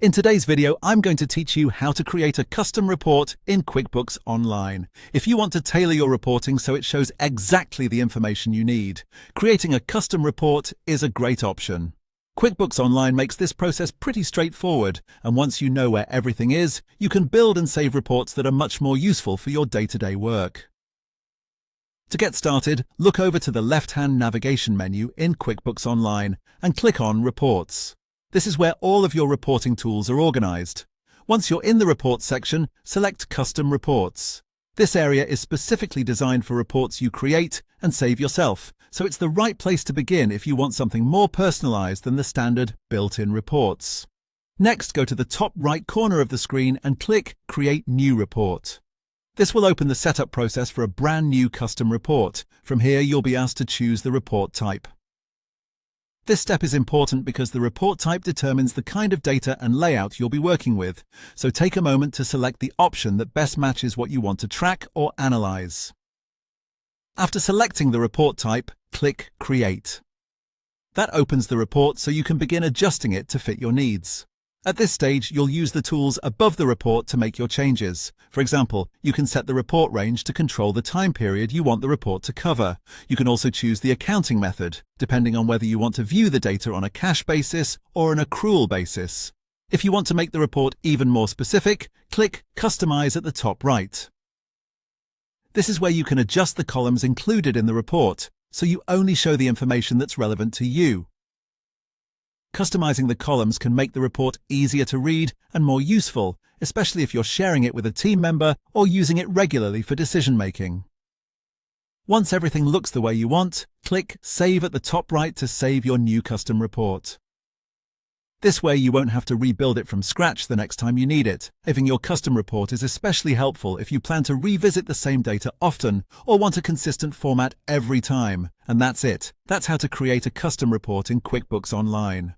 In today's video, I'm going to teach you how to create a custom report in QuickBooks Online. If you want to tailor your reporting so it shows exactly the information you need, creating a custom report is a great option. QuickBooks Online makes this process pretty straightforward, and once you know where everything is, you can build and save reports that are much more useful for your day-to-day work. To get started, look over to the left-hand navigation menu in QuickBooks Online and click on Reports. This is where all of your reporting tools are organized. Once you're in the Reports section, select Custom Reports. This area is specifically designed for reports you create and save yourself, so it's the right place to begin if you want something more personalized than the standard built-in reports. Next, go to the top right corner of the screen and click Create New Report. This will open the setup process for a brand new custom report. From here, you'll be asked to choose the report type. This step is important because the report type determines the kind of data and layout you'll be working with, so take a moment to select the option that best matches what you want to track or analyze. After selecting the report type, click Create. That opens the report so you can begin adjusting it to fit your needs. At this stage, you'll use the tools above the report to make your changes. For example, you can set the report range to control the time period you want the report to cover. You can also choose the accounting method, depending on whether you want to view the data on a cash basis or an accrual basis. If you want to make the report even more specific, click Customize at the top right. This is where you can adjust the columns included in the report, so you only show the information that's relevant to you. Customizing the columns can make the report easier to read and more useful, especially if you're sharing it with a team member or using it regularly for decision-making. Once everything looks the way you want, click Save at the top right to save your new custom report. This way you won't have to rebuild it from scratch the next time you need it. Saving your custom report is especially helpful if you plan to revisit the same data often or want a consistent format every time. And that's it. That's how to create a custom report in QuickBooks Online.